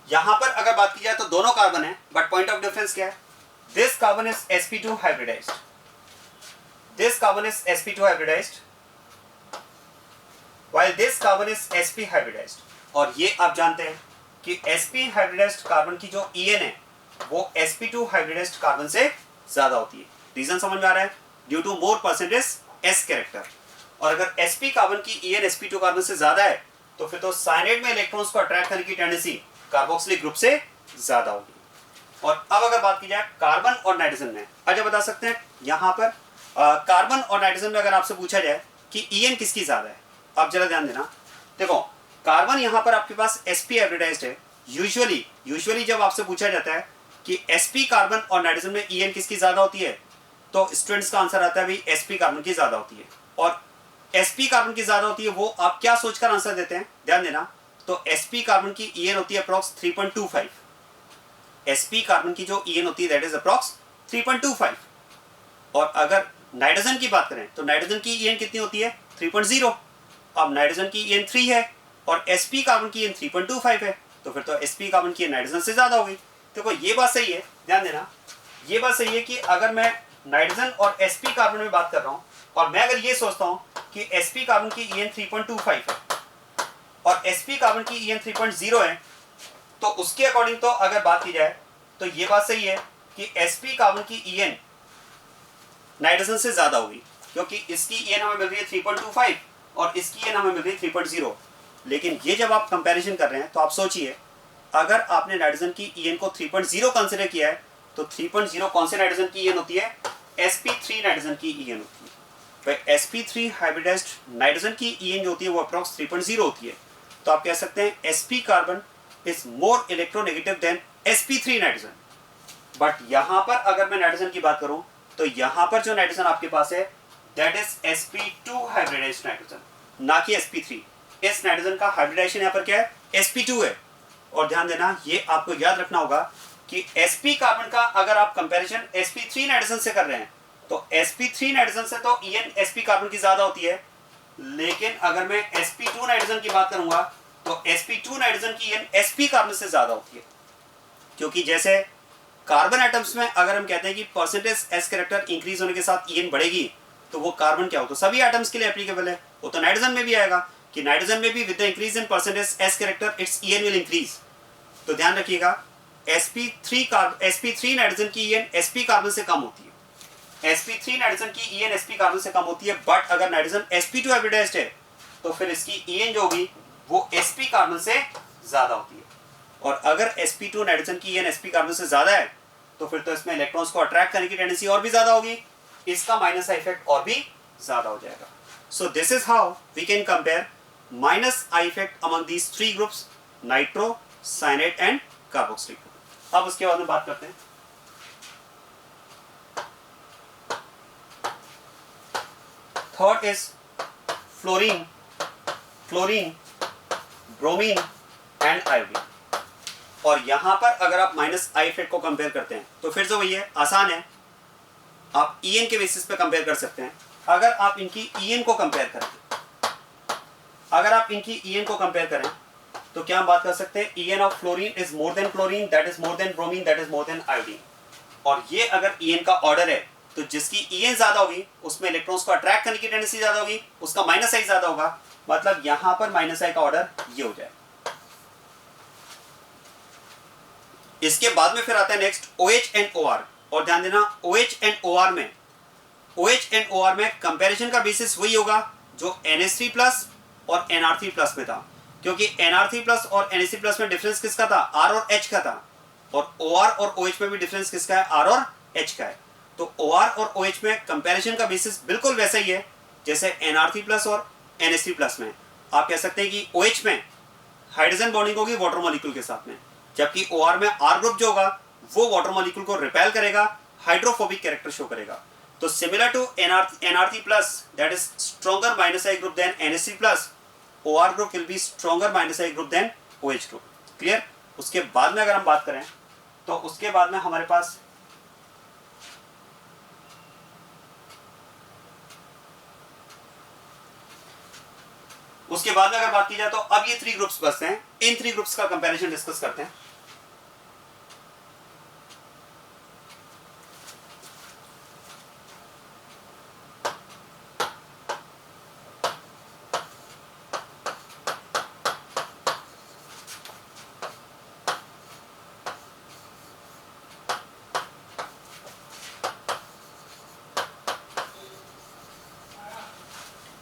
यहां पर अगर बात की जाए तो दोनों कार्बन है, बट पॉइंट ऑफ डिफरेंस क्या है? This carbon is sp2 hybridized. This carbon is sp2 hybridized, while this carbon is sp hybridized. और ये आप जानते हैं कि sp hybridized कार्बन की जो EN है वो sp2 hybridized कार्बन से ज्यादा होती है। रीजन समझ में आ रहा है? Due to more percentage s character. और अगर sp कार्बन की EN sp2 कार्बन से ज्यादा है तो फिर तो साइनाइड में इलेक्ट्रॉन्स को अट्रैक्ट करने की टेंडेंसी कार्बोक्सिलिक ग्रुप से ज्यादा होगी। और अब अगर बात की जाए कार्बन और नाइट्रोजन में, अच्छा बता सकते हैं यहाँ पर कार्बन और नाइट्रोजन में अगर आपसे पूछा जाए कि EN किसकी ज्यादा है, आप जरा ध्यान देना। देखो कार्बन यहाँ पर आपके पास sp हाइब्रिडाइज्ड है। यूजुअली जब आपसे पूछा जाता है कि sp कार्बन और नाइट्रोजन में EN किसकी ज्यादा होती है तो स्टूडेंट्स का आंसर आता है भाई sp कार्बन की ज्यादा होती है। और sp कार्बन की ज्यादा होती है वो आप क्या सोचकर आंसर देते हैं? ध्यान देना, तो sp कार्बन की EN होती है अप्रॉक्स 3.25। sp कार्बन की जो EN होती है दैट इज अप्रॉक्स 3.25। और अगर नाइट्रोजन की बात करें तो नाइट्रोजन की EN कितनी होती है 3.0। अब नाइट्रोजन की EN 3 है और sp कार्बन की EN 3.25 है, तो फिर तो sp कार्बन की नाइट्रोजन से ज़्यादा होगी। देखो ये बात सही है, ध्यान देना, ये बात सही है कि अगर मैं नाइट्रोजन और sp कार्बन में बात कर रहा हूँ और मैं अगर ये सोचता हूँ कि sp कार्बन की EN 3.25 है और sp कार्बन की EN 3.0 है, तो उसके अकॉर्डिंग तो अगर बात की जाए तो ये बात सही है कि sp कार्बन की EN नाइट्रोजन से ज़्यादा होगी, क्योंकि इसकी EN हमें मिल रही है 3.25 और इसकी EN हमें मिल रही है 3.0। लेकिन ये जब आप कंपैरिजन कर रहे हैं तो आप सोचिए, अगर आपने नाइट्रोजन की EN को 3.0 कंसिडर किया है तो 3.0 कौन से नाइट्रोजन की EN होती है, sp3 नाइट्रोजन की EN होती है। भाई sp3 हाइब्रिडाइज्ड नाइट्रोजन की EN जो होती है वो अप्रॉक्स 3.0 होती है, तो आप कह सकते हैं sp carbon is more electronegative than sp3 nitrogen. But यहाँ पर अगर मैं नाइट्रोजन की बात करूँ तो यहाँ पर जो नाइट्रोजन आपके पास है that is sp2 hybridised nitrogen, ना कि sp3। इस नाइट्रोजन का हाइब्रिडाइजेशन यहाँ पर क्या है, sp2 है। और ध्यान देना, ये आपको याद रखना होगा कि sp कार्बन का अगर आप कंपैरिजन sp3 नाइट्रोजन से कर रहे हैं तो sp3 नाइट्रोजन से तो EN sp कार्बन की ज्यादा होती है, लेकिन अगर मैं sp2 नाइट्रोजन की बात करूंगा तो sp2 नाइट्रोजन की EN sp कार्बन से ज्यादा होती है। क्योंकि जैसे कार्बन एटम्स में अगर हम कहते हैं कि परसेंटेज s कैरेक्टर इंक्रीज होने के साथ EN बढ़ेगी, तो वो कार्बन क्या हो, तो सभी एटम्स के लिए एप्लीकेबल है। वो तो नाइट्रोजन में भी आएगा कि नाइट्रोजन में भी with the increase in percentage s character it's EN will increase. तो ध्यान रखिएगा, sp3 नाइट्रोजन की EN sp कार्बन से कम होती है, sp3 नाइट्रोजन की EN sp कार्बन से कम होती है। बट अगर नाइट्रोजन sp2 हाइब्रिडाइज्ड है तो फिर इसकी EN जो होगी वो sp कार्बन से ज्यादा होती है। और अगर sp2 नाइट्रोजन की EN sp कार्बन से ज्यादा है तो फिर तो इसमें इलेक्ट्रॉन्स को अट्रैक्ट करने की टेंडेंसी और भी ज्यादा होगी, इसका माइनस आई इफेक्ट और भी ज्यादा हो जाएगा। So this is how we can compare minus I effect among these three groups, nitro, cyanate and carboxylic group. अब उसके बाद में बात करते हैं third is fluorine, bromine and iodine. और यहां पर अगर आप माइनस आई इफेक्ट को कंपेयर करते हैं तो फिर से वही है, आसान है, आप EN के बेसिस पे कंपेयर कर सकते हैं। अगर आप इनकी EN को कंपेयर करें, अगर आप इनकी EN को कंपेयर करें तो क्या हम बात कर सकते हैं, EN of fluorine is more than chlorine, that is more than bromine, that is more than iodine. और ये अगर EN का ऑर्डर है तो जिसकी EN ज्यादा होगी उसमें इलेक्ट्रॉन्स को अट्रैक्ट करने की टेंडेंसी ज्यादा होगी, उसका माइनस आई ज्यादा होगा, मतलब यहां पर माइनस आई का ऑर्डर ये हो जाए। इसके बाद में फिर आता है नेक्स्ट OH एंड OR। और ध्यान देना, OH एंड OR में कंपैरिजन का बेसिस वही होगा जो NH3 प्लस और NR3 प्लस में था, क्योंकि NR3 प्लस और NH3 प्लस में डिफरेंस किसका था, R और H का था, और OR और OH में भी डिफरेंस किसका है, R और H का है। तो OR और OH में कंपैरिजन का बेसिस बिल्कुल वैसा ही है जैसे NR3 प्लस और NH3 प्लस में। आप कह सकते हैं कि OH में हाइड्रोजन बॉन्डिंग होगी वाटर मॉलिक्यूल के साथ में, जबकि OR में R ग्रुप जो होगा वो वाटर मॉलिक्यूल को रिपेल करेगा, हाइड्रोफोबिक कैरेक्टर शो करेगा। तो similar to NR3 plus that is stronger minus I group than NH3 plus, OR group will be stronger minus I group than OH group. Clear? उसके बाद में अगर हम बात करें तो उसके बाद में हमारे पास अगर बात की जाए तो अब ये थ्री ग्रुप्स बचते हैं, इन थ्री ग्रुप्स का कंपैरिजन डिस्कस करते हैं।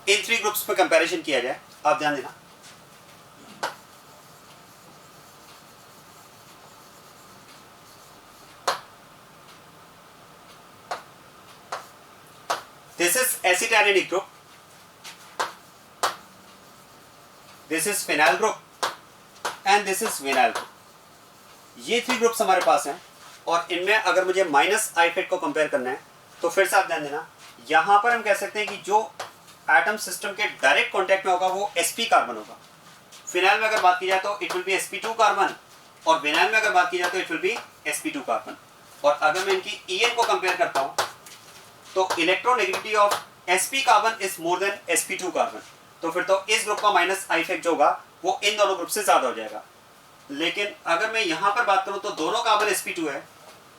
इन थ्री ग्रुप्स पे कंपैरिजन किया जाए, आप ध्यान देना। This is acetylenic group, this is phenyl group and this is vinyl group. ये थ्री ग्रुप्स हमारे पास हैं और इनमें अगर मुझे माइनस आई इफेक्ट को कंपेयर करना है तो फिर से आप ध्यान देना, यहां पर हम कह सकते हैं कि जो एटम सिस्टम के डायरेक्ट कांटेक्ट में होगा वो sp कार्बन होगा। फिनाइल में अगर बात की जाए तो it will B sp2 carbon, और विनाइल में अगर बात की जाए तो it will B sp2 carbon. और अगर मैं इनकी EN को कंपेयर करता हूं तो electronegativity of sp carbon is more than sp2 carbon, तो फिर तो इस ग्रुप का माइनस आई इफेक्ट जो होगा वो इन दोनों ग्रुप से ज्यादा हो जाएगा। लेकिन अगर मैं यहां पर बात करूं तो दोनों कार्बन sp2 है,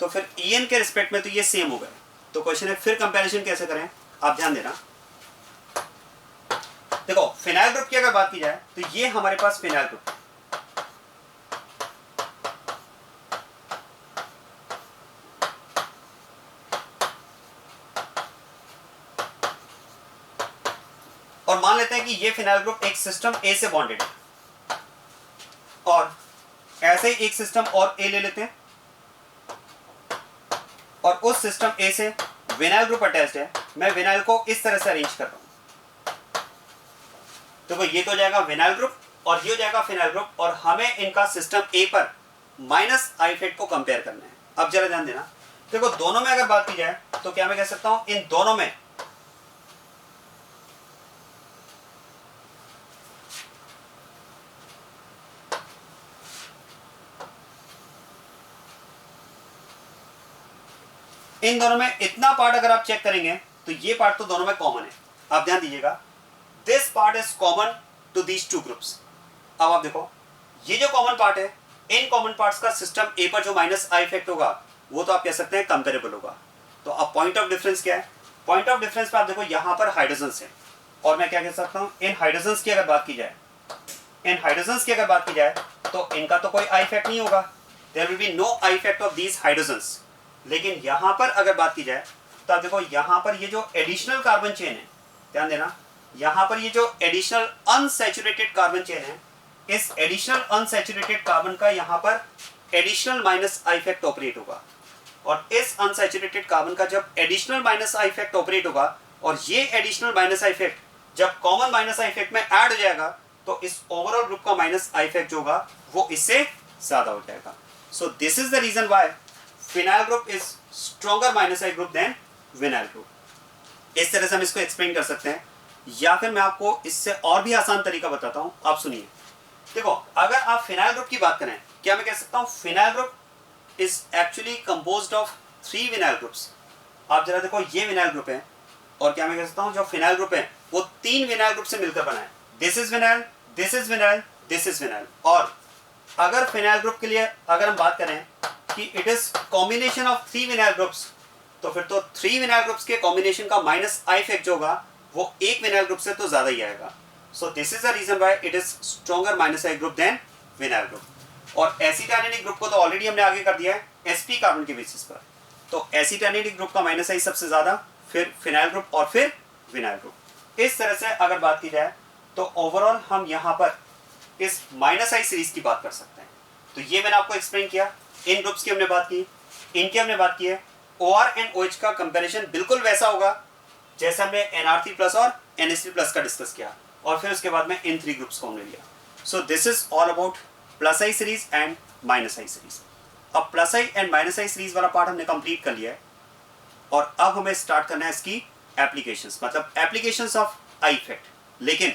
तो फिर En के रिस्पेक्ट में तो ये सेम हो गए। तो क्वेश्चन है फिर कंपैरिजन कैसे करें, आप ध्यान देना। देखो फिनाइल ग्रुप की अगर बात की जाए तो ये हमारे पास फिनाइल ग्रुप, और मान लेते हैं कि ये फिनाइल ग्रुप एक सिस्टम ए से बॉन्डेड है, और ऐसे ही एक सिस्टम और ए ले लेते हैं, और उस सिस्टम ए से विनाइल ग्रुप अटैच्ड है। मैं विनाइल को इस तरह से अरेंज कर रहा हूं, तो ये तो हो जाएगा विनाइल ग्रुप और ये हो जाएगा फिनाइल ग्रुप, और हमें इनका सिस्टम ए पर माइनस आई इफेक्ट को कंपेयर करना है। अब जरा ध्यान देना, देखो दोनों में अगर बात की जाए तो क्या मैं कह सकता हूं, इन दोनों में इतना पार्ट अगर आप चेक करेंगे तो ये पार्ट तो दोनों में कॉमन है। आप ध्यान दीजिएगा, this part is common to these two groups. अब आप देखो ये जो कॉमन पार्ट है, इन कॉमन पार्ट्स का सिस्टम ए पर जो माइनस आई इफेक्ट होगा वो तो आप कह सकते हैं कंपेरेबल होगा। तो अब पॉइंट ऑफ डिफरेंस क्या है, पॉइंट ऑफ डिफरेंस पे आप देखो यहां पर हाइड्रोजन्स है, और मैं क्या कह सकता हूं, इन हाइड्रोजन्स की अगर बात की जाए, तो इनका तो कोई आई इफेक्ट नहीं होगा, there will be no I effect of these hydrogens. लेकिन यहां पर अगर बात की जाए तो आप देखो यहां पर ये जो एडिशनल कार्बन चेन है, ध्यान देना, यहां पर ये जो एडिशनल अनसैचुरेटेड कार्बन चेन है, इस एडिशनल अनसैचुरेटेड कार्बन का यहां पर additional minus I effect operate होगा, और इस अनसैचुरेटेड कार्बन का जब additional minus I effect operate होगा, और ये एडिशनल माइनस आई इफेक्ट जब कॉमन माइनस आई इफेक्ट में ऐड हो जाएगा, तो इस ओवरऑल ग्रुप का माइनस आई इफेक्ट जो होगा वो इससे ज्यादा हो जाएगा। So this is the reason why phenyl group is stronger minus I group than vinyl group. इस तरह से हम इसको एक्सप्लेन कर सकते हैं, या फिर मैं आपको इससे और भी आसान तरीका बताता हूं। आप सुनिए, देखो अगर आप फिनाइल ग्रुप की बात करें, क्या मैं कह सकता हूं phenyl group is actually composed of 3 vinyl groups. आप जरा देखो ये विनाइल ग्रुप है, और क्या मैं कह सकता हूं जो फिनाइल ग्रुप है वो 3 विनाइल ग्रुप से मिलकर बना है। This is vinyl, this is vinyl, this is vinyl. और अगर फिनाइल ग्रुप के लिए अगर हम बात करें कि it is combination of 3 vinyl groups, तो फिर तो 3 विनाइल ग्रुप्स के कॉम्बिनेशन का माइनस आई इफेक्ट जो होगा वो एक विनाइल ग्रुप से तो ज्यादा ही आएगा। So this is the reason why it is stronger minus I group than vinyl group. और एसिटाइनिक ग्रुप को तो ऑलरेडी हमने आगे कर दिया है sp कार्बन के बेसिस पर, तो एसिटाइनिक ग्रुप का माइनस आई सबसे ज्यादा, फिर फिनाइल ग्रुप और फिर विनाइल ग्रुप। इस तरह से अगर बात की जाए तो ओवरऑल हम यहाँ पर इस माइनस आई सीरीज की बात कर सकते हैं। तो ये मैंने आपको एक्सप्लेन किया, इन ग्रुप्स की हमने बात की, इनकी हमने बात की है। OR एंड OH का कंपैरिजन बिल्कुल वैसा होगा जैसे हमने NR3+ और NH3+ का डिस्कस किया, और फिर उसके बाद में इन 3 ग्रुप्स को हमने लिया। So this is all about plus I series and minus I series. अब plus I and minus I series वाला पार्ट हमने कंप्लीट कर लिया है, और अब हमें स्टार्ट करना है इसकी एप्लीकेशंस, मतलब एप्लीकेशंस ऑफ आई इफेक्ट। लेकिन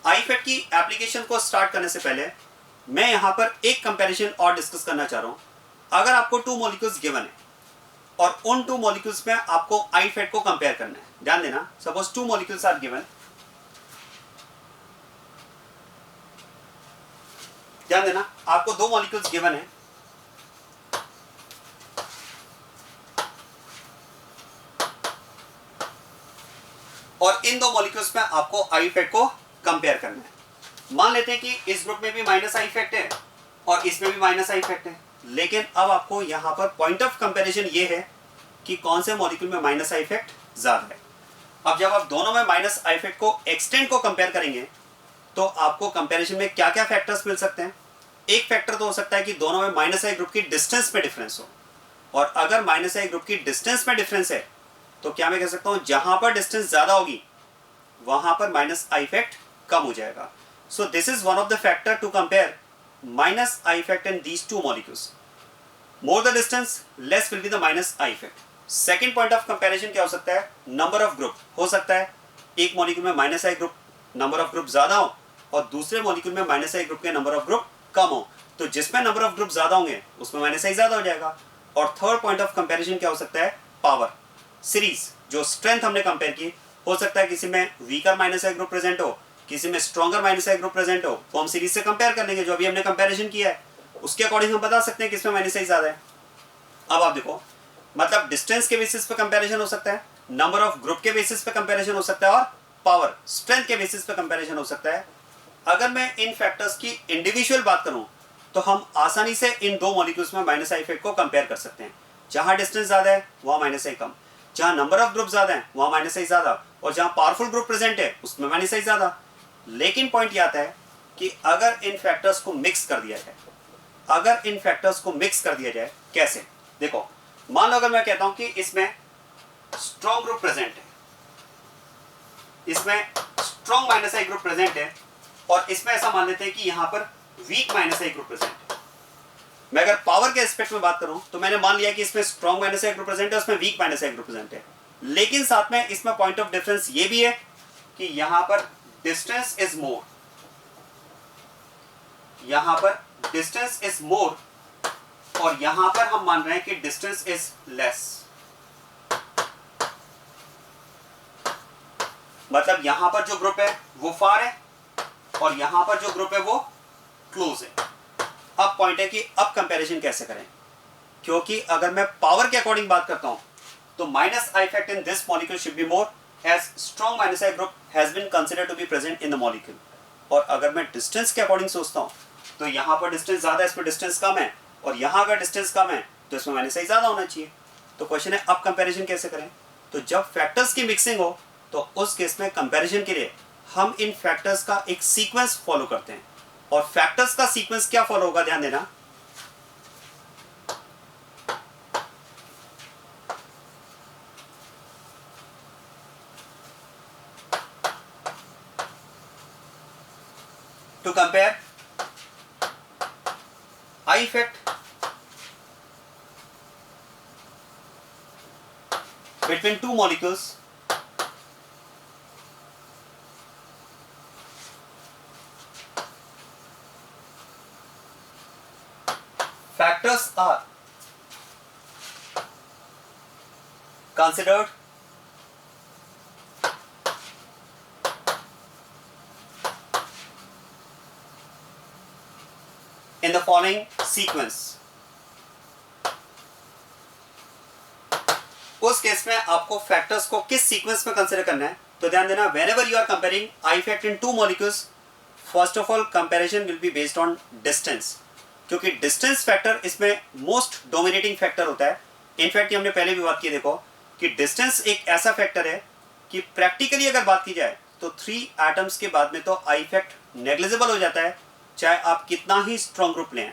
आई इफेक्ट की एप्लीकेशन को स्टार्ट करने से पहले मैं यहां पर एक कंपैरिजन और डिस्कस करना चाह रहा हूं। अगर आपको 2 मॉलिक्यूल्स गिवन है और उन 2 मॉलिक्यूल्स में आपको आई इफेक्ट को कंपेयर करना है, ध्यान देना, सपोज 2 मॉलिक्यूल्स आर गिवन, ध्यान देना, आपको 2 मॉलिक्यूल्स गिवन है, और इन 2 मॉलिक्यूल्स में आपको आई इफेक्ट को कंपेयर करना है। मान लेते हैं कि इस ग्रुप में भी माइनस आई इफेक्ट है और इसमें भी माइनस आई इफेक्ट है, लेकिन अब आपको यहां पर पॉइंट ऑफ कंपैरिजन ये है कि कौन से मॉलिक्यूल में माइनस आई इफेक्ट ज्यादा है। अब जब आप दोनों में माइनस आई इफेक्ट को एक्सटेंट को कंपेयर करेंगे तो आपको कंपैरिजन में क्या क्या फैक्टर्स मिल सकते हैं। एक फैक्टर तो हो सकता है कि दोनों में माइनस आई ग्रुप की डिस्टेंस में डिफरेंस हो, और अगर माइनस आई ग्रुप की डिस्टेंस में डिफरेंस है तो क्या मैं कह सकता हूं जहां पर डिस्टेंस ज्यादा होगी वहां पर माइनस आई इफेक्ट कम हो जाएगा। So this is one of the factor to compare minus I effect in these 2 molecules. More the distance less will be the minus I effect. Second point of comparison क्या हो सकता है, number of group. हो सकता है एक molecule में minus I group number of group ज्यादा हो और दूसरे मॉलिक्यूल में माइनस आई ग्रुप के नंबर ऑफ ग्रुप कम हो, तो जिसमें नंबर ऑफ ग्रुप ज्यादा होंगे उसमें माइनस आई ज्यादा हो जाएगा। और थर्ड पॉइंट ऑफ कंपैरिजन क्या हो सकता है, पावर। सीरीज जो स्ट्रेंथ हमने कंपेयर की, हो सकता है किसी में weaker minus I group present हो, किसी में stronger minus I group present हो, वो हम सीरीज से कंपेयर कर लेंगे। जो अभी हमने कंपेरिजन किया है उसके अकॉर्डिंग हम बता सकते हैं किसमें माइनस आई ज्यादा है। अब आप देखो, मतलब डिस्टेंस के बेसिस पे कंपैरिजन हो सकता है, नंबर ऑफ ग्रुप के बेसिस पे कंपैरिजन हो सकता है, और पावर स्ट्रेंथ के बेसिस पे कंपैरिजन हो सकता है। अगर मैं इन फैक्टर्स की इंडिविजुअल बात करूं तो हम आसानी से इन दो मॉलिक्यूल्स में माइनस आई इफेक्ट को कंपेयर कर सकते हैं। जहां डिस्टेंस ज्यादा है वहां माइनस आई कम, जहां नंबर ऑफ ग्रुप ज्यादा है वहां माइनस आई ज्यादा, और जहां पावरफुल ग्रुप प्रेजेंट है उसमें माइनस आई ज्यादा। लेकिन पॉइंट ये आता है कि अगर इन फैक्टर्स को मिक्स कर दिया जाए, अगर इन फैक्टर्स को मिक्स कर दिया जाए कैसे? देखो, मान लो अगर मैं कहता हूं कि इसमें स्ट्रॉन्ग ग्रुप प्रेजेंट है, इसमें strong minus I group present है, और इसमें ऐसा मान लेते हैं कि यहां पर week minus I group present है। मैं अगर पावर के एस्पेक्ट में बात करूं तो मैंने मान लिया कि इसमें strong minus I group present है, उसमें week minus I group present है। लेकिन साथ में इसमें पॉइंट ऑफ डिफरेंस ये भी है कि यहां पर डिस्टेंस इज मोर, यहां पर डिस्टेंस इज मोर, और यहां पर हम मान रहे हैं कि डिस्टेंस इज लेस। मतलब यहां पर जो ग्रुप है वो फार है, और यहां पर जो ग्रुप है वो क्लोज है। अब पॉइंट है कि अब कंपैरिजन कैसे करें, क्योंकि अगर मैं पावर के अकॉर्डिंग बात करता हूं तो minus I effect in this molecule should be more as strong minus I group has been considered to be present in the molecule. और अगर मैं डिस्टेंस के अकॉर्डिंग सोचता हूं तो यहां पर डिस्टेंस ज्यादा है, इसमें डिस्टेंस कम है, और यहां अगर डिस्टेंस कम है तो इसमें माइनस आई ज्यादा होना चाहिए। तो क्वेश्चन है अब कंपैरिजन कैसे करें? तो जब फैक्टर्स की मिक्सिंग हो तो उस केस में कंपैरिजन के लिए हम इन फैक्टर्स का एक सीक्वेंस फॉलो करते हैं। और फैक्टर्स का सीक्वेंस क्या फॉलो होगा, ध्यान देना। Two compare I effect between two molecules, factors are considered in the following sequence। उस केस में आपको फैक्टर्स को किस सीक्वेंस में कंसीडर करना है? तो ध्यान देना, whenever you are comparing I effect in two molecules, first of all comparison will be based on distance, क्योंकि डिस्टेंस फैक्टर इसमें मोस्ट डोमिनेटिंग फैक्टर होता है। इनफैक्ट ये हमने पहले भी बात की, देखो कि डिस्टेंस एक ऐसा फैक्टर है कि प्रैक्टिकली अगर बात की जाए तो 3 एटम्स के बाद में तो आई इफेक्ट नेग्लिजिबल हो जाता है, चाहे आप कितना ही स्ट्रॉन्ग ग्रुप लें।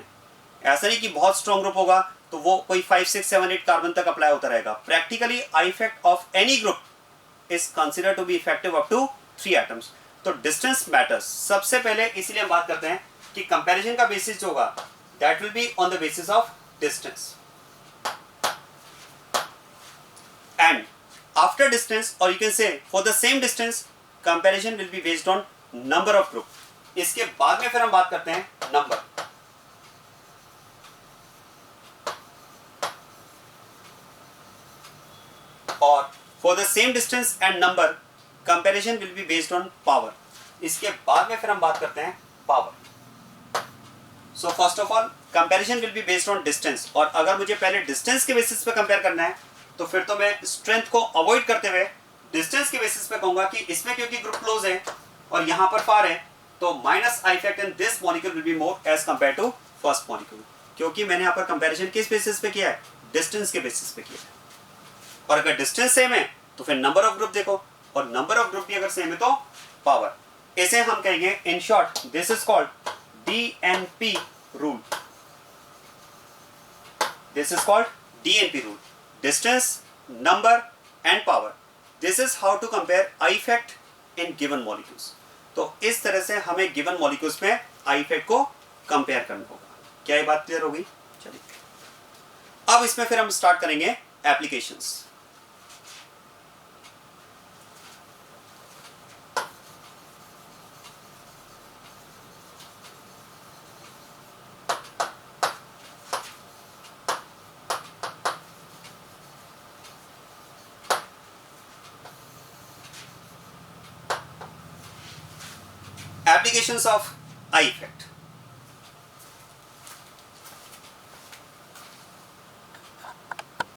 ऐसा नहीं कि बहुत स्ट्रॉन्ग ग्रुप होगा तो वो कोई 5, 6, 7, 8 कार्बन तक अप्लाई होता रहेगा। Practically I effect of any group is considered to be effective up to 3 atoms. तो डिस्टेंस मैटर्स। सबसे पहले इसीलिए हम बात करते हैं कि कंपैरिजन का बेसिस जो होगा that will be on the basis of distance, and after distance, or you can say for the same distance, comparison will be based on number of group। इसके बाद में फिर हम बात करते हैं नंबर। और for the same distance and number, comparison will be based on power। इसके बाद में फिर हम बात करते हैं power. So first of all comparison will be based on distance, और अगर मुझे पहले डिस्टेंस के बेसिस पे कंपेयर करना है तो फिर तो मैं स्ट्रेंथ को अवॉइड करते हुए डिस्टेंस के बेसिस पे कहूंगा कि इसमें क्योंकि ग्रुप क्लोज है और यहां पर फार है तो minus I effect in this molecule will be more as compare to first molecule, क्योंकि मैंने यहां पर कंपैरिजन किस बेसिस पे किया है? डिस्टेंस के बेसिस पे किया है। और अगर डिस्टेंस सेम है तो फिर नंबर ऑफ ग्रुप देखो, और नंबर ऑफ ग्रुप भी अगर सेम है तो पावर। इसे हम कहेंगे in short this is called DNP rule। This is called DNP rule, distance, number and power। This is how to compare I effect in given molecules। तो इस तरह से हमें given molecules में I effect को compare करना होगा। क्या ये बात क्लियर हो गई? चलिए अब इसमें फिर हम स्टार्ट करेंगे applications। Applications of I effect.